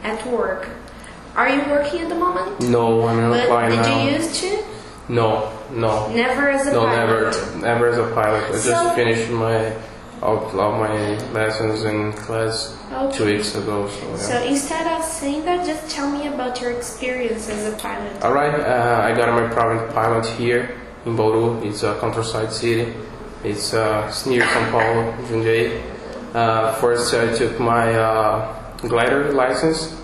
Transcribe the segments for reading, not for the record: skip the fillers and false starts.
at work. Are you working at the moment? No, I'm not applying now. Did you used to? No. Never as a pilot? No, never as a pilot. I just finished all my lessons in class 2 weeks ago. So instead of saying that, just tell me about your experience as a pilot. Alright, I got my private pilot here in Bauru. It's a countryside city. It's near São Paulo, Jundiaí. First I took my glider license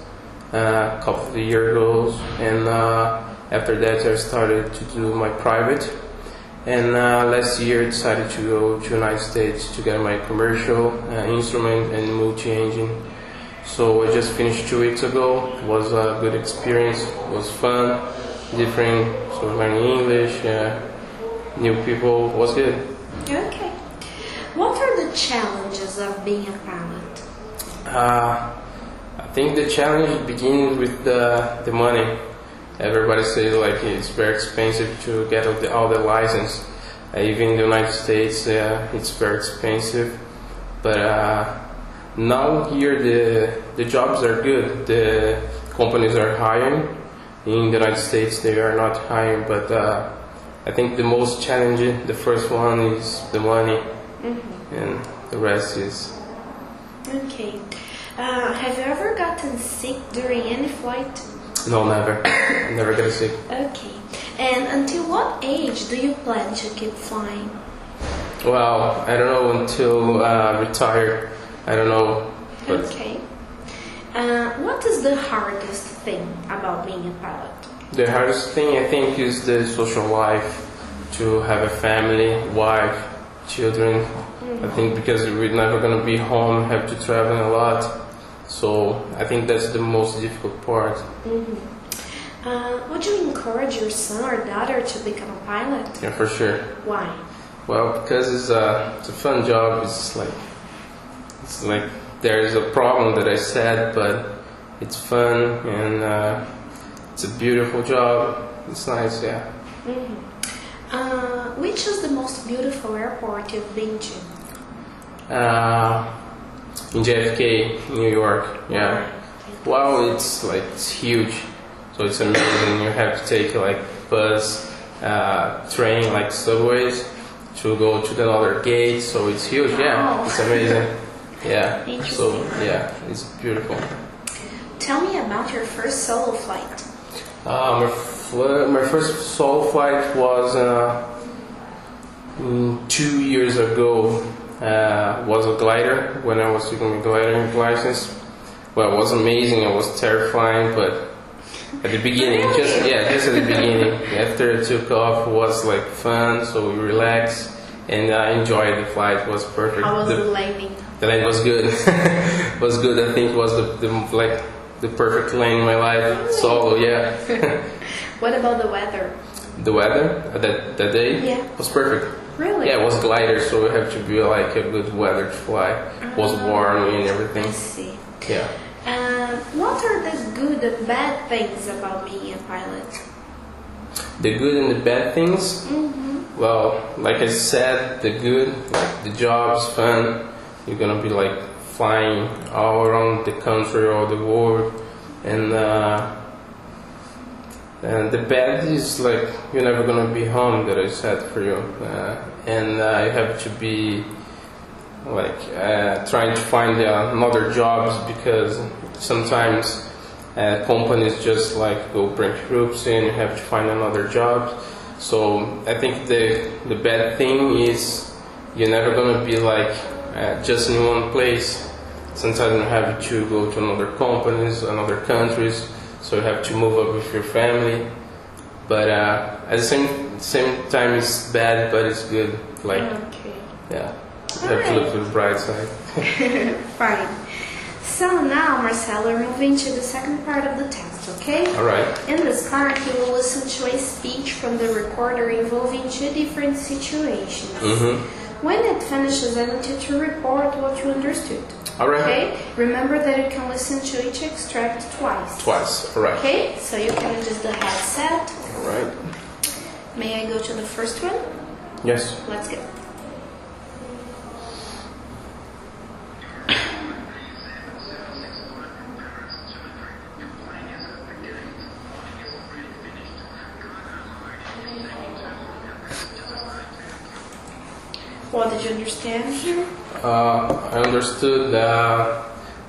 a couple of years ago, and after that I started to do my private. And last year I decided to go to United States to get my commercial instrument and multi-engine. So I just finished 2 weeks ago. It was a good experience. It was fun, different, so learning English, new people. It was good. Okay. What are the challenges of being a pilot? I think the challenge begins with the money. Everybody says like it's very expensive to get all the license. Even in the United States, it's very expensive. But now here the jobs are good. The companies are hiring. In the United States, they are not hiring. But I think the most challenging, the first one is the money, and the rest is. Okay. Have you ever gotten sick during any flight? No, never. Never got sick. Okay. And until what age do you plan to keep flying? Well, I don't know until retired. I don't know. But okay. What is the hardest thing about being a pilot? The hardest thing I think is the social life. To have a family, wife, children. I think because we're never going to be home, have to travel a lot. So I think that's the most difficult part. Would you encourage your son or daughter to become a pilot? Yeah, for sure. Why? Well, because it's a fun job. It's like there's a problem that I said, but it's fun and it's a beautiful job. It's nice, yeah. Which is the most beautiful airport you've been to? In JFK, New York, yeah. Wow, it's huge, so it's amazing. You have to take like bus, train, like subways, to go to the other gate. So it's huge, yeah. It's amazing, yeah. So yeah, it's beautiful. Tell me about your first solo flight. My first solo flight was 2 years ago. Was a glider when I was taking my gliding license. Well, it was amazing. It was terrifying, but at the beginning, just at the beginning. After it took off, it was like fun. So we relaxed, and I enjoyed the flight. It was perfect. How was the landing? The landing was good. It was good. I think it was the perfect landing in my life. Solo, yeah. What about the weather? The weather that day was perfect. Really? Yeah, it was glider, so it had to be like a good weather to fly. It was warm and everything. I see. Yeah. What are the good and bad things about being a pilot? The good and the bad things? Well, like I said, the good, like the job's fun. You're gonna be like flying all around the country or the world, and the bad is like you're never gonna be home. That I said for you, and you have to be like trying to find another jobs because sometimes companies just like go bring troops in. You have to find another job. So I think the bad thing is you're never gonna be like just in one place. Sometimes you have to go to another companies, another countries. So you have to move up with your family, but at the same time it's bad, but it's good. Like, yeah, you have to look to the bright side. Fine. So now, Marcelo, we're moving to the second part of the test, okay? All right. In this part, you will listen to a speech from the recorder involving two different situations. When it finishes, I want you to report what you understood. All right. Okay? Remember that you can listen to each extract twice. Twice, all right. Okay? So you can adjust the headset. All right. May I go to the first one? Yes. Let's go. What did you understand here? I understood that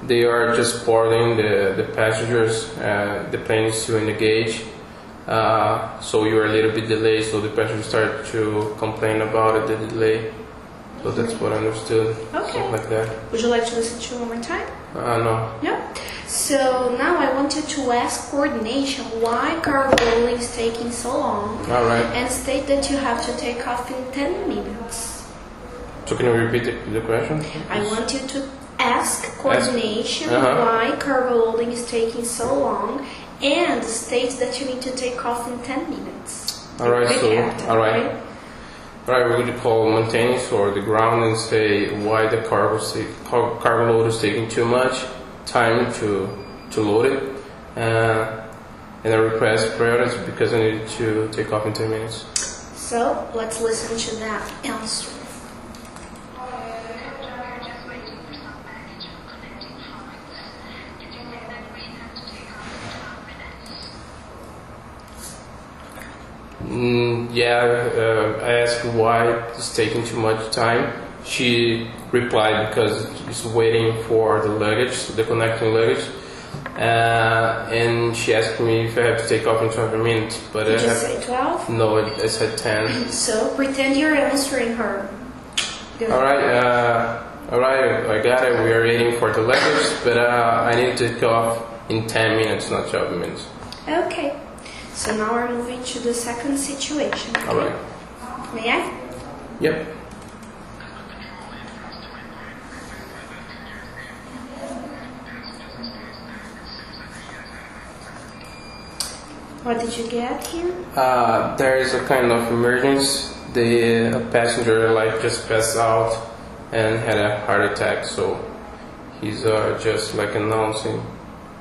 they are just boarding the passengers. The plane is still in the gauge, so you are a little bit delayed. So the passengers start to complain about it, the delay. So that's what I understood. Okay. Something like that. Would you like to listen to it one more time? No. No? So now I want you to ask coordination why cargo loading is taking so long. Alright. And state that you have to take off in 10 minutes. So can you repeat the question? I want you to ask coordination why cargo loading is taking so long and state that you need to take off in 10 minutes. Alright, alright. Alright, we're going to call maintenance or the ground and say why the cargo load is taking too much time to load it, and I request priority because I need to take off in 10 minutes. So let's listen to that answer. I asked why it's taking too much time. She replied because she's waiting for the luggage, the connecting luggage, and she asked me if I have to take off in 12 minutes. But did you say 12? No, I said 10. So pretend you're answering her. Alright, I got it. We are waiting for the luggage, but I need to take off in 10 minutes, not 12 minutes. Okay. So now we're moving to the second situation. Okay? Alright. May I? Yep. What did you get here? There is a kind of emergency. The passenger just passed out and had a heart attack, so he's just announcing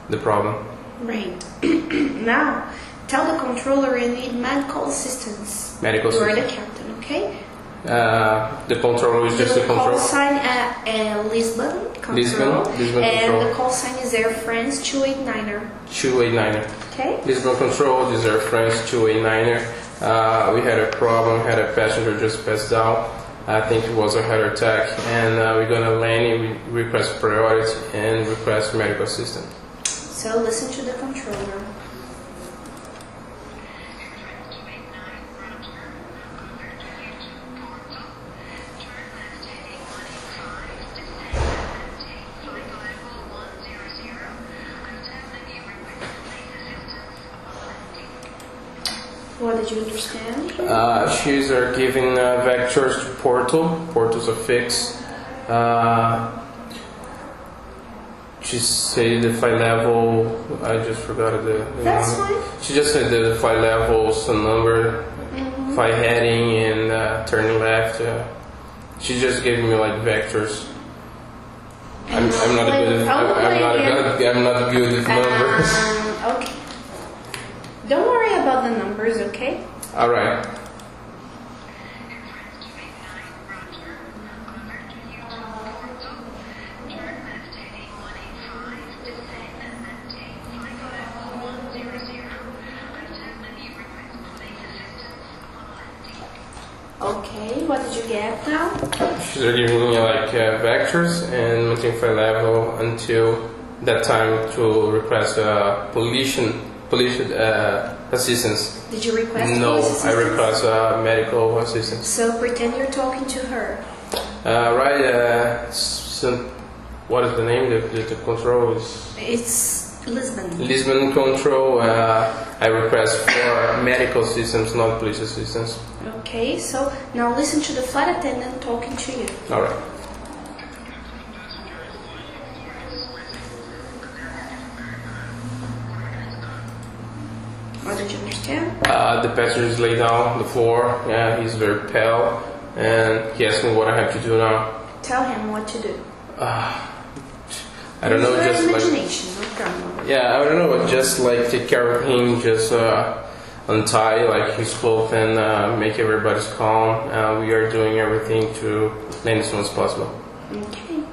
the problem. Right. Now, tell the controller you need medical assistance. Medical assistance. You are the captain, okay? The controller is just the control. Call sign at Lisbon control. Lisbon and control. the call sign is Air France 289er. 289er. Okay. Lisbon control, this is Air France 289er. We had a problem, had a passenger just passed out. I think it was a heart attack, and we're gonna land. We request priority and request medical assistance. So listen to the controller. What did you understand? She's giving vectors to Porto. Porto's a fix. She said the flight level. I just forgot the That's number. fine. She just said the flight level, some number, flight heading, and turning left. She just gave me vectors. I'm not good with numbers. Okay. Don't worry about the numbers, okay? All right. Okay, what did you get now? She's giving me vectors and maintain flight level until that time to request police assistance. Did you request No, police assistance? I request medical assistance. So pretend you're talking to her. What is the name? The control is... It's Lisbon. Lisbon control. I request for medical assistance, not police assistance. Okay, so now listen to the flight attendant talking to you. Alright. What did you understand? The passenger is laid down on the floor. He's very pale, and he asked me what I have to do now. Tell him what to do. I don't know, just imagination, no problem. I don't know, just take care of him, just untie his clothes and make everybody calm. We are doing everything to land as soon as possible. Okay,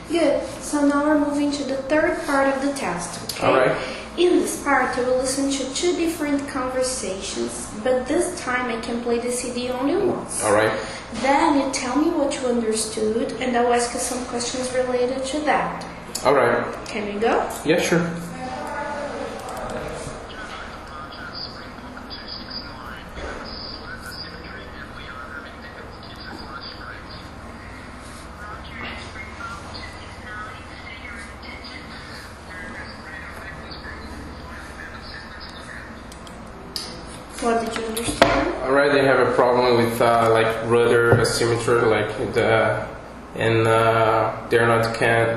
good. So now we're moving to the third part of the test. Okay. All right. In this part, you will listen to two different conversations, but this time I can play the CD only once. All right. Then you tell me what you understood, and I'll ask you some questions related to that. All right. Can we go? Yeah, sure. What did you understand? Alright, they have a problem with like rudder asymmetry,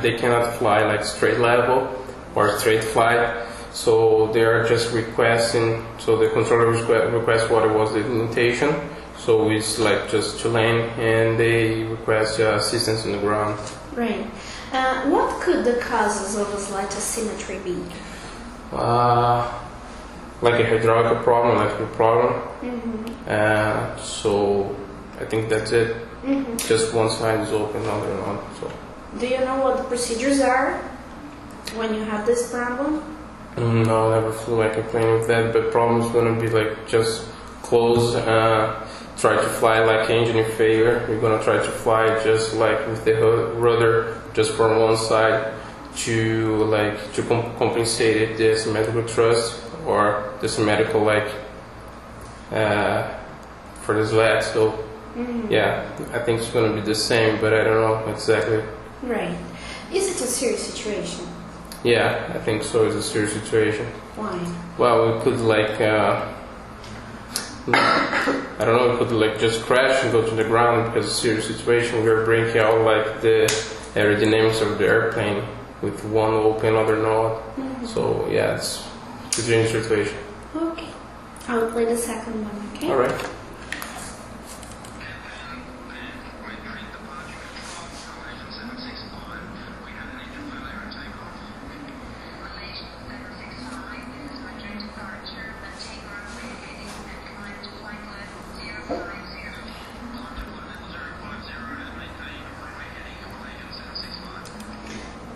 they cannot fly like straight level or straight flight. So they are just requesting. So the controller requests what was the limitation. So it's like just to land, and they request assistance on the ground. Right. What could the causes of a slight asymmetry be? Like a hydraulic problem, electrical problem. Mm-hmm. So I think that's it. Mm-hmm. Just one side is open, other not. So. Do you know what the procedures are when you have this problem? No, I never flew like a plane with that. But problem's gonna be like just close. Try to fly like engine failure. You're gonna try to fly just like with the rudder, just from one side to compensate it, the symmetrical thrust or the symmetrical for the sled. So yeah, I think it's gonna be the same, but I don't know exactly. Right. Is it a serious situation? Yeah, I think so. It's a serious situation. Why? Well, we could I don't know, we could just crash and go to the ground because it's a serious situation. We're breaking out like the aerodynamics of the airplane with one open, other not. So yeah, it's a dangerous situation. Okay. I'll play the second one, okay? Alright.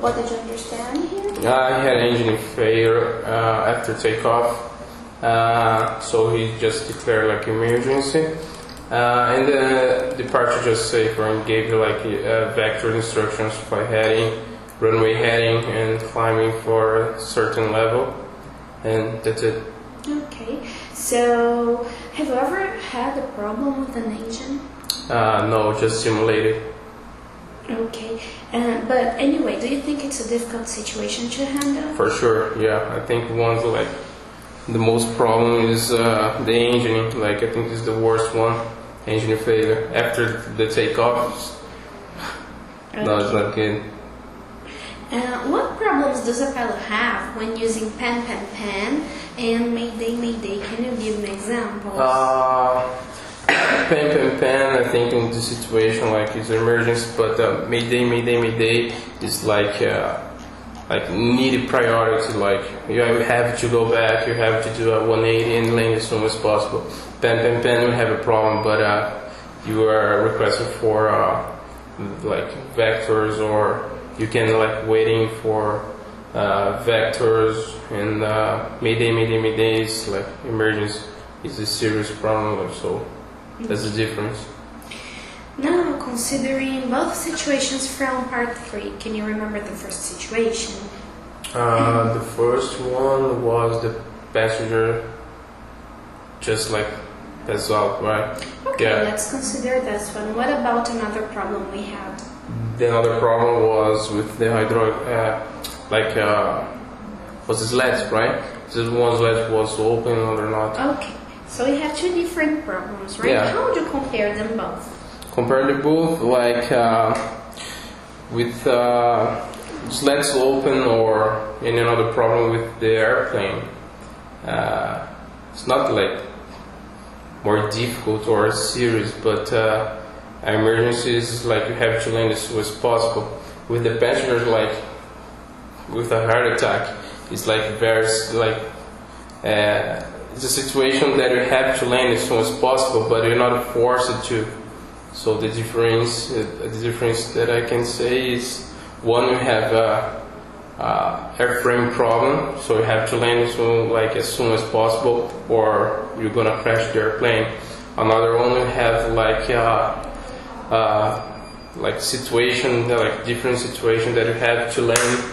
What did you understand here? I had engine failure after takeoff, so he just declared like emergency, and the departure just safer and gave vector instructions for heading, runway heading, and climbing for a certain level, and that's it. Okay. So, have you ever had a problem with an engine? No, just simulated. Okay, but anyway, do you think it's a difficult situation to handle? For sure, yeah. I think one's the most problem is the engine. I think is the worst one, engine failure after the takeoff. Okay. No, it's not good. What problems does a pilot have when using pen and mayday? Can you give me examples? Pen, I think in this situation it's an emergency, but mayday is needed priority, you have to go back, you have to do a 180 and land as soon as possible. Pen will have a problem, but you are requesting for vectors, or you can waiting for vectors, and mayday is emergency. It's a serious problem, so that's the difference. Now, considering both situations from part 3, can you remember the first situation? The first one was the passenger just that's out, right? Okay, yeah. Let's consider this one. What about another problem we had? The other problem was with the hydraulic, was the sleds, right? This one sled was open or not. Okay, so we have two different problems, right? Yeah. How would you compare them both? Compare the both, with sleds open or in another problem with the airplane. It's not more difficult or serious, but emergencies you have to land as soon as possible. With the passengers with a heart attack, it's very it's a situation that you have to land as soon as possible, but you're not forced to. So the difference that I can say is, one, you have airframe problem, so you have to land as soon as possible, or you're gonna crash the airplane. Another one, you have like situation, like different situation that you have to land,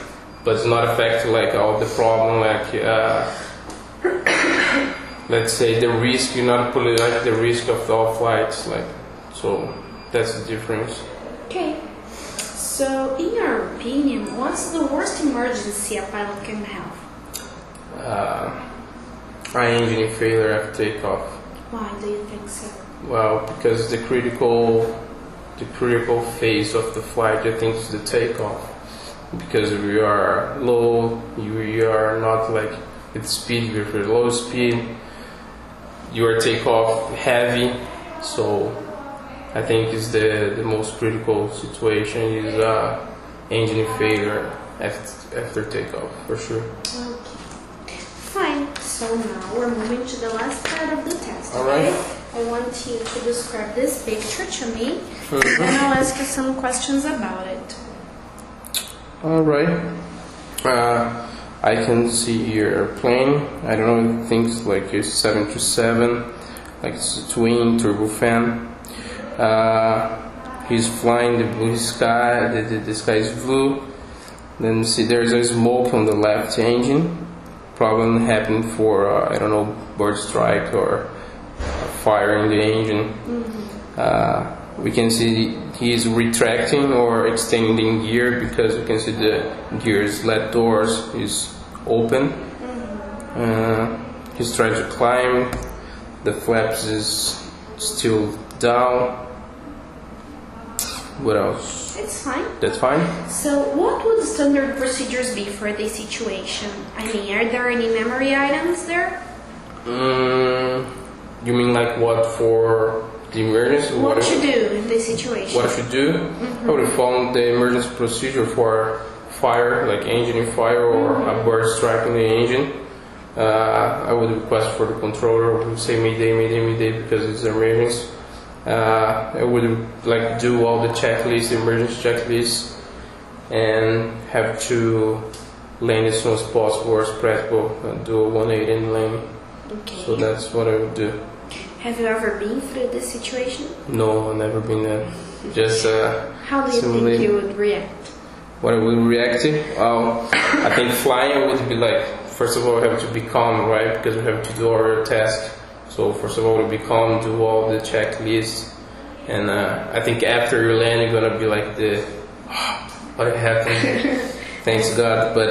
but it's not affect like all the problem, like let's say the risk, you not put it like the risk of all flights, like, so that's the difference. Okay. So, in your opinion, what's the worst emergency a pilot can have? Engine failure after takeoff. Why do you think so? Well, because the critical phase of the flight, I think, is the takeoff. Because we are low, we are not like with speed, we're for low speed. You are takeoff heavy, so I think is the most critical situation is engine failure after takeoff, for sure. Okay. Fine. So now we're moving to the last part of the test. All right. I want you to describe this picture to me, and I'll ask you some questions about it. All right. I can see your plane. I don't know. I think it's like a 727, like it's a twin turbofan. He's flying the blue sky. The sky is blue. Then see there's a smoke on the left engine. Problem happened for I don't know, bird strike or fire in the engine. We can see he's retracting or extending gear because you can see the gear's left doors is open. He's trying to climb. The flaps is still down. What else? It's fine. That's fine. So, what would the standard procedures be for this situation? I mean, are there any memory items there? You mean like what for the emergency? What should you do in this situation? What I should do? I would follow the emergency procedure for fire, like engine fire or a bird striking the engine. I would request for the controller who say Mayday, Mayday, Mayday because it's an emergency. I would like do all the checklists, emergency checklists, and have to land as soon as possible or as practical, do a 180 and land. Okay. So that's what I would do. Have you ever been through this situation? No, I've never been there. Just how do you think you would react? What I would react to? I think flying would be like, first of all, we have to be calm, right? Because we have to do our task. So first of all, to be calm, do all the checklists, and I think after you land, you're gonna be like what happened? Thanks God. But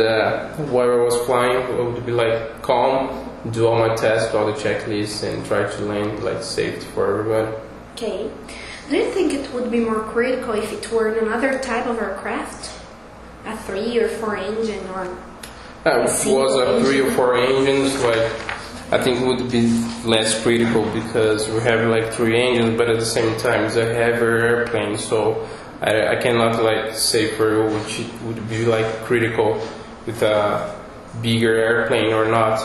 while I was flying, I would be like calm, do all my tasks, all the checklists, and try to land like safety for everyone. Okay. Do you think it would be more critical if it were another type of aircraft, a 3 or 4 engine, or? It was a 3 or 4 engines, like. I think it would be less critical because we have like 3 engines, but at the same time it's a heavier airplane, so I cannot like say for you which would be like critical with a bigger airplane or not.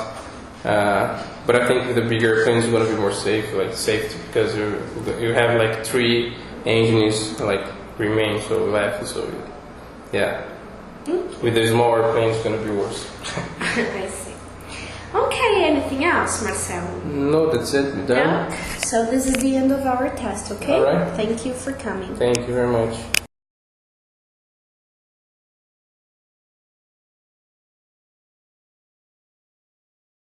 But I think with the bigger airplane it's going to be more safe, like safety, because you have like 3 engines like remain, so left, so yeah. With the smaller airplane it's going to be worse. I see. Okay, anything else, Marcelo? No, that's it. We're done. No? So this is the end of our test, okay? All right. Thank you for coming. Thank you very much.